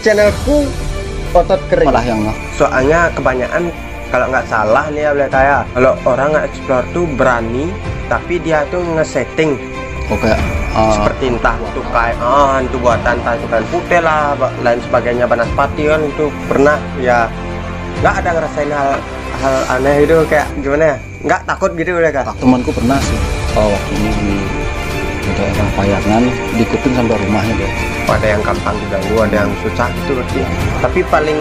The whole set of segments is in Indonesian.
channelku Otot Kering. Malah yang Soalnya kebanyakan kalau nggak salah nih ya boleh kayak kalau orang nggak explore tuh berani, tapi dia tuh ngesetting kayak seperti entah itu kayak itu buatan entah itu kain putih lah, lain sebagainya, banaspati kan itu pernah ya. Nggak ada ngerasain hal aneh itu kayak gimana ya? Nggak takut gitu boleh kak? temanku pernah sih. Waktu ini di daerah Payangan diikutin sampai rumahnya deh. Ada yang gampang diganggu, ada yang susah itu berarti. Tapi paling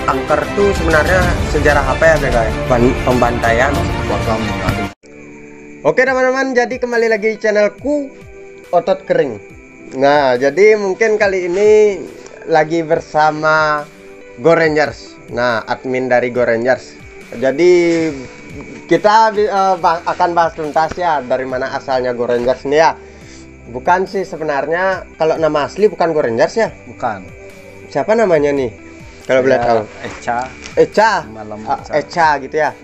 angker tuh sebenarnya sejarah apa ya guys? Pembantaian. Warga meninggal. Oke teman-teman, jadi kembali lagi di channelku Otot Kering. Nah, jadi mungkin kali ini lagi bersama Go Rangers. Nah, admin dari Go Rangers. Jadi kita akan bahas tuntas ya dari mana asalnya Go Rangers nih ya. Bukan sih sebenarnya, kalau nama asli bukan Go Rangers ya? Bukan. Siapa namanya nih? Kalau boleh tahu. Echa. Malam Echa gitu ya.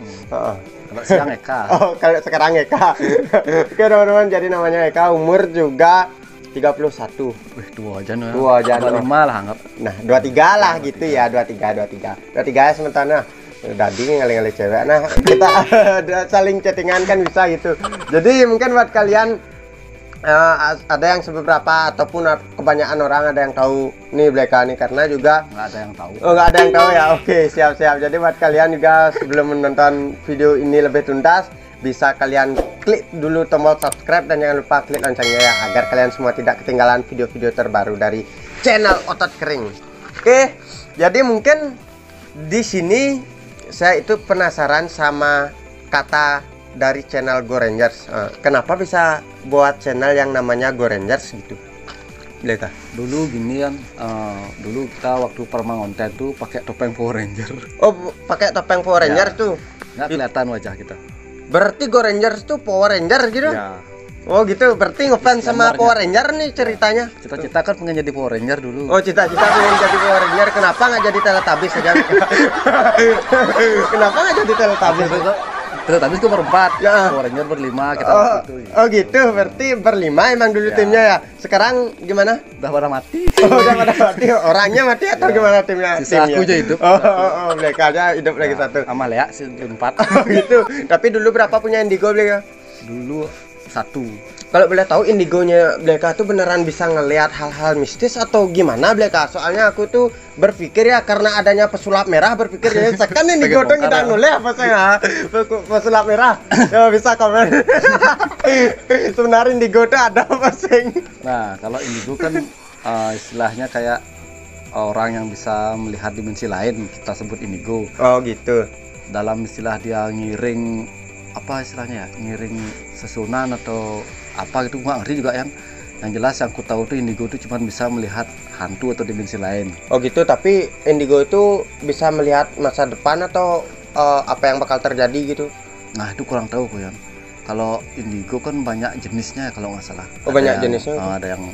Kalau siang Eka. Oh, kalau sekarang Eka. Oke teman-teman, jadi namanya Eka, umur juga 31. Wih, dua aja nih. 2 aja. 25 lah anggap. Nah, 23 lah gitu ya, 23 ya sementara. Dadi ngali-ngali cewek. Nah, kita saling chattingan kan bisa gitu. Jadi mungkin buat kalian ada yang beberapa ataupun kebanyakan orang ada yang tahu nih Bleka nih, karena juga Nggak ada yang tahu. Oh, nggak ada yang tahu ya. Oke, siap-siap. Jadi buat kalian juga sebelum menonton video ini lebih tuntas, bisa kalian klik dulu tombol subscribe dan jangan lupa klik loncengnya ya, agar kalian semua tidak ketinggalan video-video terbaru dari channel Otot Kering. Oke, jadi mungkin di sini saya itu penasaran sama kata dari channel Go Rangers. Kenapa bisa buat channel yang namanya Go Rangers gitu? Bleka. Dulu gini kan, dulu kita waktu permangonten tuh pakai topeng Power Ranger. Oh, pakai topeng Power Rangers tuh. Nggak kelihatan wajah kita. Berarti Go Rangers tuh Power Ranger gitu? Ya. Oh gitu, berarti ngefans sama Gambarnya. Power Ranger nih ceritanya. Cita-cita kan pengen jadi Power Ranger dulu. Oh, cita-cita pengen jadi Power Ranger, kenapa nggak jadi Teletubbies aja? Kenapa nggak jadi Teletubbies? Tapi itu berempat. Ya. Power Ranger berlima kita Oh, waktu itu. oh gitu, berarti berlima emang dulu Ya. timnya ya. Sekarang gimana? Udah pada mati. Oh, udah pada mati, orangnya mati atau gimana timnya? Sisa aku aja hidup. Oh, mereka aja hidup lagi Ya, satu. sama Lea sih 4. Oh gitu, tapi dulu berapa punya Indigo Bleka? Dulu 1. Kalau boleh tahu indigonya Bleka tuh beneran bisa ngelihat hal-hal mistis atau gimana Bleka? Soalnya aku tuh berpikir ya, karena adanya pesulap merah, berpikir ya sekan indigo tuh kita noleh apa saya pesulap merah. Ya bisa komen. Sebenarnya indigo tuh ada apa sih? Nah, kalau indigo kan istilahnya kayak orang yang bisa melihat dimensi lain, kita sebut indigo. Oh gitu. Dalam istilah dia ngiring, apa istilahnya ya, ngiring sesunan atau apa gitu, nggak ngerti juga. Yang jelas yang ku tahu tuh indigo itu cuma bisa melihat hantu atau dimensi lain. Oh gitu, tapi indigo itu bisa melihat masa depan atau apa yang bakal terjadi gitu? Nah, itu kurang tahu Koyan. Kalau indigo kan banyak jenisnya ya kalau nggak salah. Oh, banyak jenisnya. Ada yang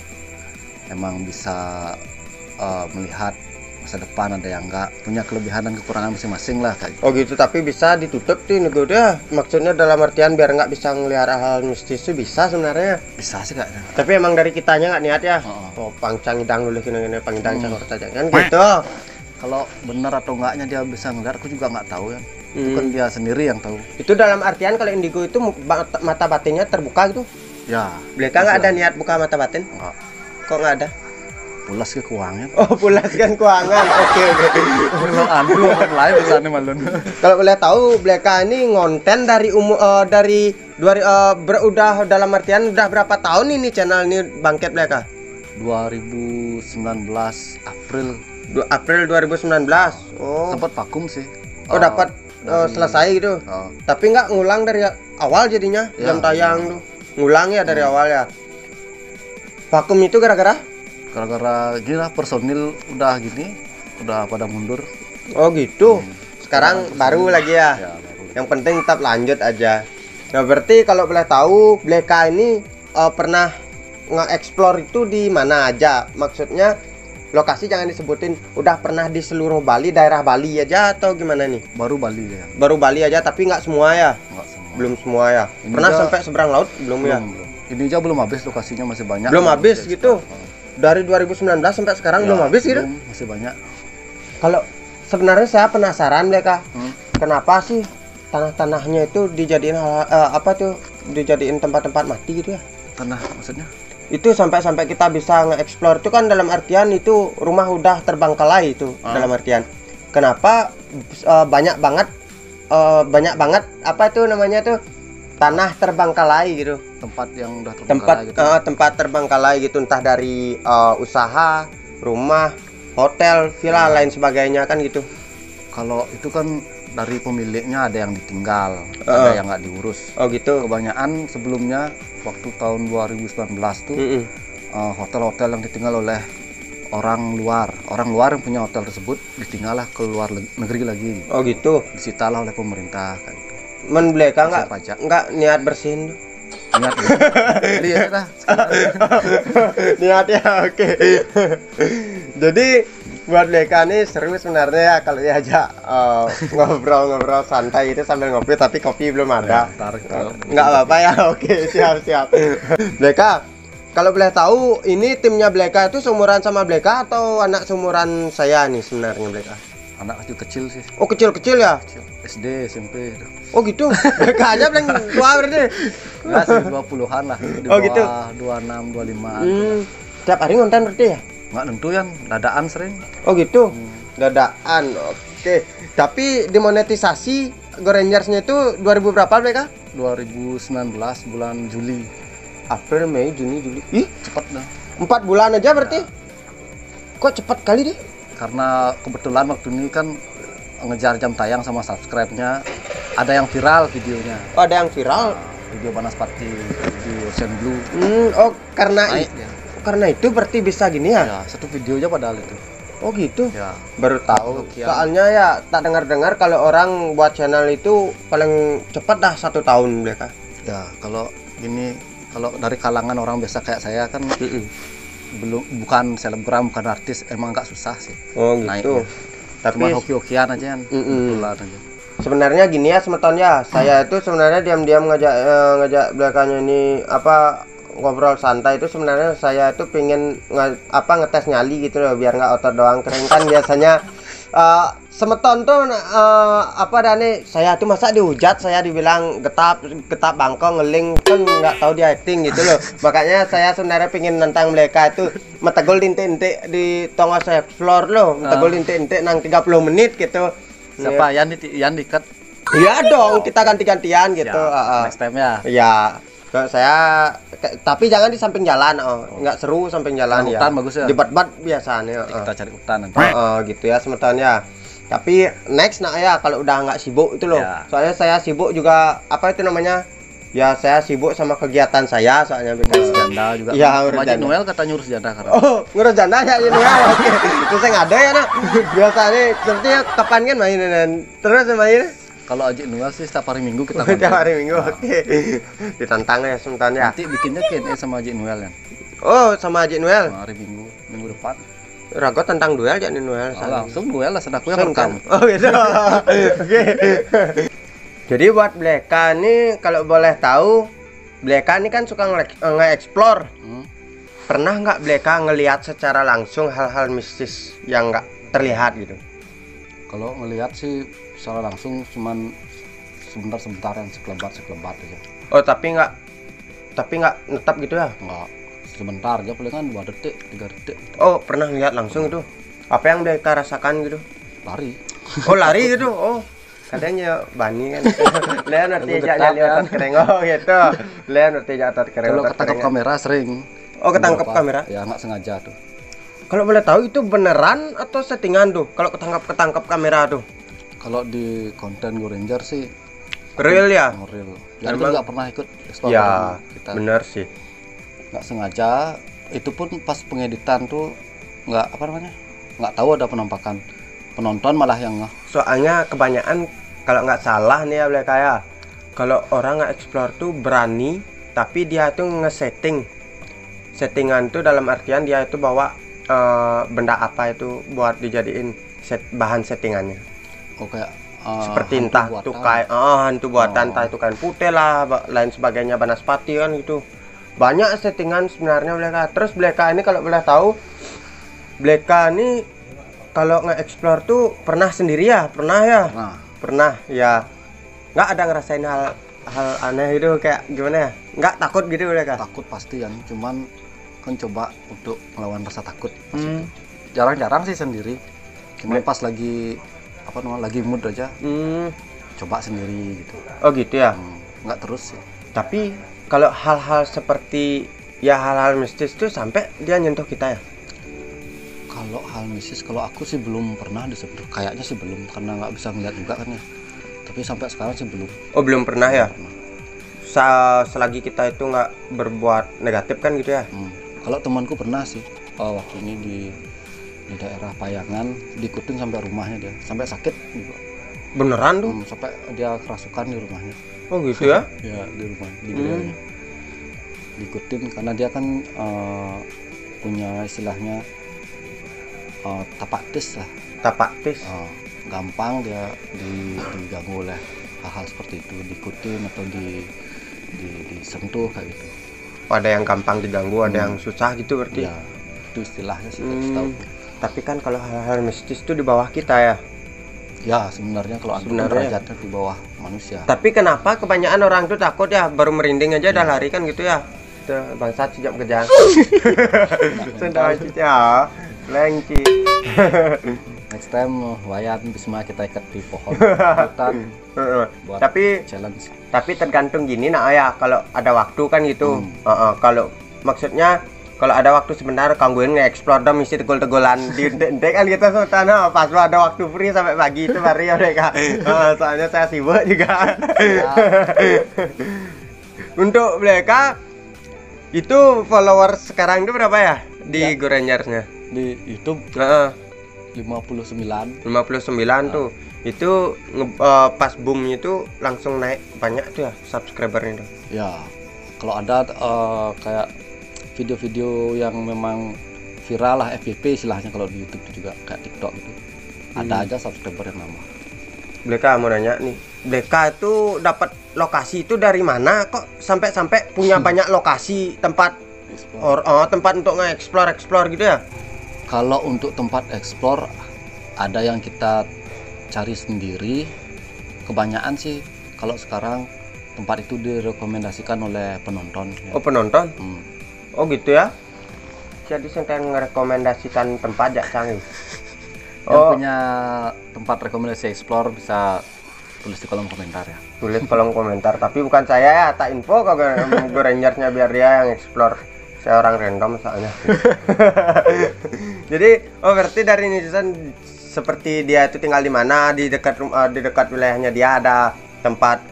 emang bisa melihat masa depan, ada yang enggak, punya kelebihan dan kekurangan masing-masing lah kayak gitu. Oh gitu, tapi bisa ditutup tuh indigo dah. Maksudnya dalam artian biar nggak bisa ngelihara hal mistis itu bisa sebenarnya. Bisa sih kayaknya. Tapi emang dari kitanya nggak niat ya. Oh. Oh, pangcang hidang dulu gini pangidang cangkok saja kan gitu. Kalau benar atau enggaknya dia bisa ngeliat, aku juga nggak tahu ya. Itu kan dia sendiri yang tahu. Itu dalam artian kalau indigo itu mata batinnya terbuka gitu. Ya. Bleka nggak ada niat buka mata batin? Enggak. Kok nggak ada? Pulas ke keuangan. Oh, pulaskan keuangan. Oke. Kalau anu lain bisa nih malun. Kalau boleh tahu Bleka ini ngonten dari dari udah dalam artian udah berapa tahun ini channel ini bangkit Bleka? 2019 April. April 2019. Oh. Sempat vakum sih. Oh, dapat selesai gitu. Oh. Tapi nggak ngulang dari awal jadinya Ya, jam tayang tuh. Ngulang ya dari awal ya. Vakum itu gara-gara? Gini lah, personil udah gini, udah pada mundur. Oh gitu. Sekarang baru lagi ya. Ya, baru. Yang penting tetap lanjut aja. Nah, berarti kalau boleh tahu Bleka ini pernah nge-explore itu di mana aja? Maksudnya lokasi jangan disebutin. Udah pernah di seluruh Bali, daerah Bali aja atau gimana nih? Baru Bali ya. Baru Bali aja, tapi nggak semua ya? Enggak semua. Belum semua ya. Ini Pernah aja- sampai seberang laut belum ya? Belum. Ini aja belum habis, lokasinya masih banyak. Belum habis gitu? Dari 2019 sampai sekarang Ya, belum habis gitu. belum, masih banyak. Kalau sebenarnya saya penasaran mereka, Hmm. kenapa sih tanah-tanahnya itu dijadiin dijadiin tempat-tempat mati gitu ya? Tanah maksudnya? Itu sampai kita bisa nge-explore itu kan, dalam artian itu rumah udah terbengkalai itu. Dalam artian kenapa banyak banget apa itu namanya tuh, tanah terbengkalai gitu, Tempat yang udah tempat terbengkalai gitu. tempat terbengkalai gitu, entah dari usaha, rumah, hotel, villa, lain sebagainya kan gitu. Kalau itu kan dari pemiliknya ada yang ditinggal, ada yang nggak diurus. Oh gitu. Kebanyakan sebelumnya waktu tahun 2019 tuh Mm-mm. hotel-hotel yang ditinggal oleh orang luar yang punya hotel tersebut ditinggal lah ke luar negeri lagi, Oh gitu. disitalah oleh pemerintah kayak gitu. Men Bleka Hasil pajak. nggak niat bersihin. Niat lihat dah. Niat ya, oke. Jadi buat Bleka nih seru sebenarnya ya kalau diajak ngobrol-ngobrol santai itu sambil ngopi, tapi kopi belum ada. Nggak apa-apa ya, oke, siap. Bleka, kalau boleh tahu ini timnya Bleka itu seumuran sama Bleka atau anak seumuran saya nih sebenarnya Bleka? Anak kecil sih, Oh kecil-kecil ya? SD, SMP. Oh gitu, Bleka aja paling tua berarti. Enggak sih, 20-an lah. Di Oh, gitu. bawah 26, 25. Tiap hari ngonten berarti ya? Nggak nentu yang dadaan sering. Oh gitu, dadaan, oke. Tapi dimonetisasi Go Rangers-nya itu 2000 berapa mereka? 2019 bulan Juli. April, Mei, Juni, Juli. Ih, Cepet dah. 4 bulan aja berarti? Kok cepat kali deh? Karena kebetulan waktu ini kan ngejar jam tayang sama subscribe-nya, ada yang viral videonya. Oh, ada yang viral. Video Banaspati di Ocean Blue. Oh, karena Naik ya. karena itu berarti bisa gini ya? Ya, satu video aja padahal itu. Oh gitu. Ya. Baru tahu. Hokian. Soalnya ya tak dengar-dengar kalau orang buat channel itu paling cepat dah 1 tahun mereka. Ya, kalau gini, kalau dari kalangan orang biasa kayak saya kan bukan selebgram, bukan artis, emang agak susah sih. Oh gitu. Naiknya. Tapi Cuma hoki-hokian aja kan. Kebetulan aja. sebenarnya gini ya semeton ya, saya itu sebenarnya diam-diam ngajak belakangnya ini apa ngobrol santai itu, sebenarnya saya itu pengen ngetes nyali gitu loh, biar nggak otot doang kering kan biasanya semeton tuh apa nih, saya tuh masa dihujat, saya dibilang getap bangkong ngeling kan nggak tahu di acting gitu loh. Makanya saya sebenarnya pengen nentang mereka itu metegol intik-intik di tonggo saya explore loh, metegol intik-intik nang 30 menit gitu. Siapa yang dikat? Iya dong, kita ganti-gantian gitu. Next time ya. Iya. Kalau saya tapi jangan di samping jalan, nggak seru samping jalan ya. Hutan bagus ya. Di bat-bat biasanya. Kita cari hutan nanti. Gitu ya semeton ya. Tapi next nak ya kalau udah nggak sibuk itu loh. Ya. Soalnya saya sibuk juga apa itu namanya? Ya saya sibuk sama kegiatan saya soalnya Ngurus janda juga. Iya, Sama ngurus Haji janda. Noel kata nyurus janda karena. Oh, ngurus janda ya ini ya. Oke. Terus saya nggak ada ya nak. Biasanya seperti kapan kan mainan terus main. Kalau Haji Noel sih setiap hari Minggu kita Tiap hari Minggu, Nah, oke. Ditantang ya sebentar ya. Nanti bikinnya Q&A sama Haji Noel ya. Oh, sama Haji Noel. Hari Minggu depan. Rago tentang duel Haji Noel. Langsung duel lah, sedang aku yang rekam. Oh gitu. Oke. Jadi buat Bleka nih kalau boleh tahu, Bleka nih kan suka nge-explore. Pernah nggak Bleka ngelihat secara langsung hal-hal mistis yang nggak terlihat gitu? Kalau ngelihat sih secara langsung cuman sebentar yang sekelebat aja. Oh, tapi nggak netap gitu ya? Enggak, sebentar aja, palingan 2 detik, 3 detik. Oh, pernah lihat langsung itu? Apa yang Bleka rasakan gitu? Lari. Oh, lari gitu. Oh, katanya Bani kan. Lihat nanti aja nyali otot kering. Oh gitu. Lihat nanti aja otot kering. Kalau otot ketangkap kering. kamera sering. Oh, ketangkap Beberapa. kamera? Ya nggak sengaja tuh. Kalau boleh tahu itu beneran atau settingan tuh? Kalau ketangkap kamera tuh? Kalau di konten Go Ranger sih Real ya? real. Jadi Emang- nggak pernah ikut explore Ya, kita. bener sih. Nggak sengaja. Itu pun pas pengeditan tuh nggak nggak tahu ada penampakan. Penonton malah yang Soalnya kebanyakan kalau nggak salah nih ya boleh kayak kalau orang nggak explore tuh berani, tapi dia tuh settingan tuh dalam artian dia itu bawa benda apa itu buat dijadiin bahan settingannya. oh kayak Seperti hantu entah buatan. tuh kain hantu buatan, Oh. entah itu kain putih lah, lain sebagainya, Banaspati kan gitu. banyak settingan sebenarnya Bleka. Terus Bleka ini kalau boleh tahu, Bleka ini kalau nge-explore tuh pernah sendiri ya? Pernah ya? Pernah ya. Nggak ada ngerasain hal aneh itu kayak gimana ya? Nggak takut gitu Bleka? Takut pasti kan, cuman kan coba untuk melawan rasa takut pas itu. Jarang-jarang sih sendiri. Cuman pas lagi apa namanya lagi mood aja. Coba sendiri gitu. Oh gitu ya? Nggak terus sih. Tapi kalau hal-hal seperti ya hal-hal mistis tuh sampai dia nyentuh kita ya? Kalau hal mistis, kalau aku sih belum pernah disentuh. Kayaknya sih belum, karena nggak bisa ngeliat juga kan ya. Tapi sampai sekarang sih belum. Oh belum pernah ya? Pernah. Selagi kita itu nggak berbuat negatif kan gitu ya? Kalau temanku pernah sih, waktu ini di daerah Payangan, diikutin sampai rumahnya dia, sampai sakit juga. Beneran tuh? Sampai dia kerasukan di rumahnya. Oh gitu ya? Ya di rumah, di gerewanya. Diikutin karena dia kan punya istilahnya tapak tis lah. Tapak tis? Gampang dia diganggu oleh hal-hal seperti itu, diikutin atau disentuh kayak gitu. Ada yang gampang diganggu, ada yang susah gitu berarti? Ya, itu istilahnya sih tahu. Tapi kan kalau hal-hal mistis itu di bawah kita ya? Ya sebenarnya kalau aku derajatnya di bawah manusia. Tapi kenapa kebanyakan orang tuh takut ya, baru merinding aja udah lari kan gitu ya? Bangsat sejak kejang. Sudah ya, lengki. Next time wayan Bisma kita ikat di pohon hutan. Tapi challenge. Tapi tergantung gini nak ya, kalau ada waktu kan gitu. Kalau maksudnya kalau ada waktu sebentar gangguin nge-explore dong misi tegol-tegolan di ente kan gitu sultan. Pas lu ada waktu free sampai pagi itu baru ya mereka. Soalnya saya sibuk juga. Untuk mereka itu followers sekarang itu berapa ya di Gorengers-nya? Di YouTube 59 tuh. Itu pas boomnya itu langsung naik banyak tuh ya subscribernya tuh. Ya, kalau ada kayak video-video yang memang viral lah, FYP istilahnya kalau di YouTube itu juga kayak TikTok gitu. Ada aja subscriber yang nambah. Bleka mau nanya nih, Bleka itu dapat lokasi itu dari mana kok sampai punya banyak lokasi tempat tempat untuk nge-explore gitu ya? Kalau untuk tempat explore ada yang kita cari sendiri. Kebanyakan sih kalau sekarang tempat itu direkomendasikan oleh penonton. Oh penonton? Oh gitu ya? Jadi saya merekomendasikan tempat ya canggih. Yang punya tempat rekomendasi explore bisa tulis di kolom komentar ya. Tulis kolom komentar, tapi bukan saya ya, tak info ke Gorengersnya biar dia yang explore. Saya orang random soalnya. Jadi berarti dari netizen seperti dia itu tinggal di mana, di dekat wilayahnya dia ada tempat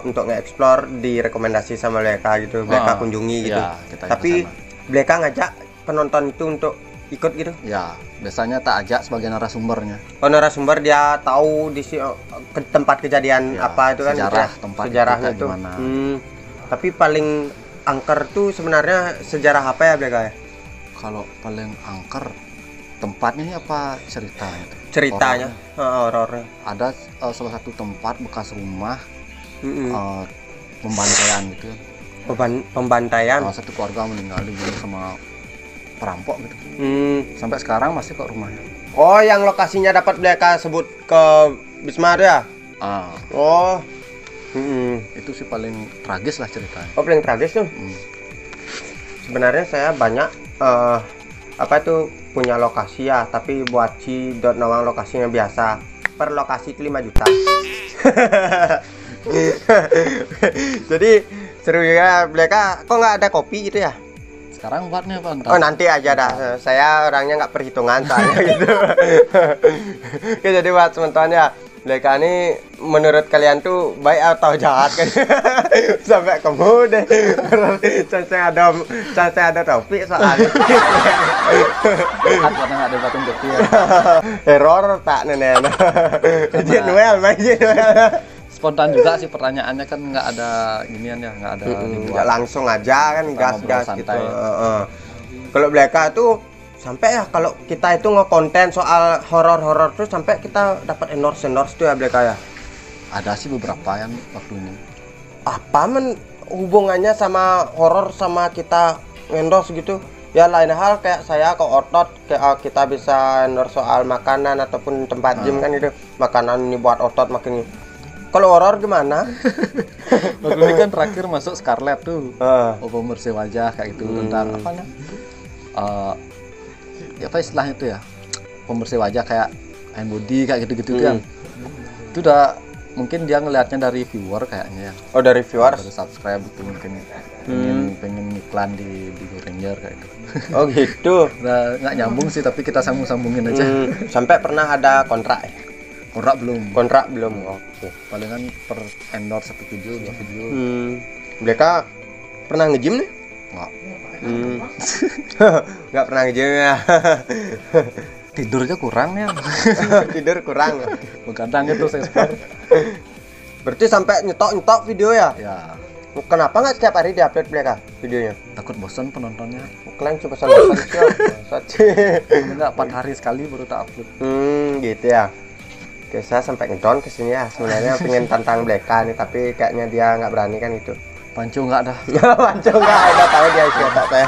untuk nge-explore direkomendasi sama mereka gitu, mereka kunjungi gitu. Ya, tapi mereka ngajak penonton itu untuk ikut gitu. Ya, biasanya tak ajak sebagai narasumbernya. Oh, narasumber dia tahu di tempat kejadian ya, apa itu kan sejarah tempat sejarahnya itu. Tapi paling angker tuh sebenarnya sejarah apa ya mereka ya? Kalau paling angker tempatnya apa ceritanya? Ceritanya, horornya. Ada salah satu tempat bekas rumah pembantaian gitu. Pembantaian. Satu keluarga meninggal dibunuh sama perampok gitu. Sampai sekarang masih kok rumahnya. Oh, yang lokasinya dapat mereka sebut ke Bisma ya? Oh. Itu sih paling tragis lah ceritanya. Oh, paling tragis tuh. Sebenarnya saya banyak apa itu punya lokasi ya, tapi buat Nawang lokasinya biasa. Per lokasi 5 juta. Jadi seru ya mereka. Kok nggak ada kopi gitu ya? Sekarang buatnya apa? Oh nanti aja dah. Saya orangnya nggak perhitungan soalnya gitu. Oke, jadi buat teman-teman ya, mereka ini menurut kalian tuh baik atau jahat kan? Sampai kamu deh. Chance ada topik soalnya. Karena nggak ada batin kopi ya. Error tak nenek. Izin Noel. Spontan juga sih pertanyaannya, kan nggak ada ginian ya, nggak ada nggak langsung aja kan, gas gitu. Kalau mereka tuh sampai ya kalau kita itu ngekonten soal horor tuh sampai kita dapat endorse tuh ya mereka ya. Ada sih beberapa yang waktu ini. Apa hubungannya sama horor sama kita endorse gitu? Ya lain hal kayak saya ke otot, kayak kita bisa endorse soal makanan ataupun tempat gym kan gitu. Makanan ini buat otot makin. Kalau horor gimana? Waktu ini kan terakhir masuk Scarlet tuh. Pembersih wajah kayak gitu tentang apa namanya? Ya apa istilahnya itu ya? Pembersih wajah kayak hand body kayak gitu-gitu kan. Itu udah mungkin dia ngelihatnya dari viewer kayaknya ya. Oh, dari viewers. Dari subscribe itu mungkin pengen iklan di Go Ranger kayak gitu. Oh gitu. Udah nggak nyambung sih tapi kita sambung-sambungin aja. Sampai pernah ada kontrak ya? Kontrak belum. Oke. Palingan per endorse 1 video 2 video. Mereka pernah nge-gym nih? Nggak. Nggak pernah nge-gym ya. Tidurnya kurang ya. Tidur kurang. Begadang itu saya sport. Berarti sampai nyetok video ya? Ya, Kenapa nggak setiap hari diupload mereka videonya? takut bosan penontonnya. Kalian coba sama Enggak 4 hari sekali baru tak upload. Gitu ya. Oke, saya sampai ngedown ke sini ya. Sebenarnya pengen tantang Bleka nih, tapi kayaknya dia nggak berani kan itu. Panco enggak dah. Panco nggak, udah tahu dia isi otak saya.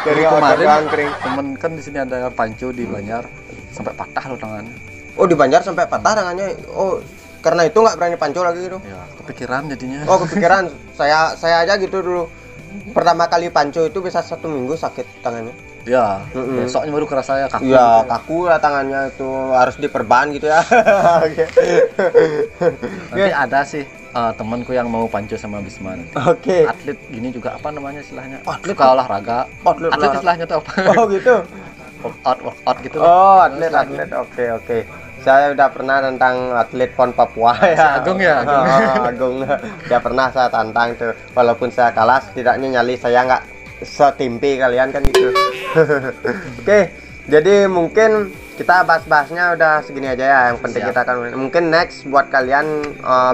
Kering Kemarin kering. temen kan di sini ada Panco di Banjar sampai patah loh tangannya. Oh, di Banjar sampai patah tangannya. Oh, karena itu nggak berani panco lagi gitu. Ya, kepikiran jadinya. Oh, kepikiran. Saya aja gitu dulu. Pertama kali panco itu bisa 1 minggu sakit tangannya. Ya, besoknya baru kerasa ya kaku. Ya, kaku lah tangannya itu, harus diperban gitu ya. Oke. Nanti ada sih temanku yang mau panco sama Bisman. Oke. Atlet gini juga apa namanya istilahnya? Atlet Suka olahraga. Atlet Istilahnya tuh apa? Oh gitu. Workout gitu. Oh, atlet. Oke. Saya udah pernah tentang atlet PON Papua ya. Agung ya? Agung. Ya pernah saya tantang tuh. Walaupun saya kalah, setidaknya nyali saya nggak setimpi kalian kan gitu. Oke, jadi mungkin kita bahas-bahasnya udah segini aja ya. Yang penting kita kan mungkin next buat kalian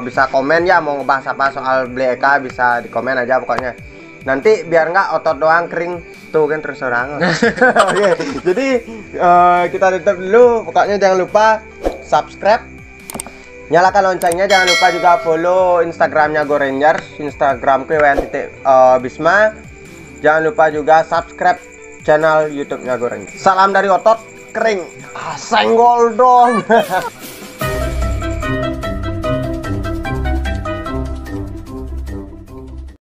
bisa komen ya, mau ngebahas apa soal Bleka bisa di komen aja pokoknya. Nanti biar nggak otot doang kering tuh kan terus orang. Oke, jadi kita tutup dulu. Pokoknya jangan lupa subscribe, nyalakan loncengnya, jangan lupa juga follow Instagramnya Go Rangers, Instagramku @bisma. Jangan lupa juga subscribe channel YouTube-nya Go Rangers. Salam dari otot kering. Senggol dong.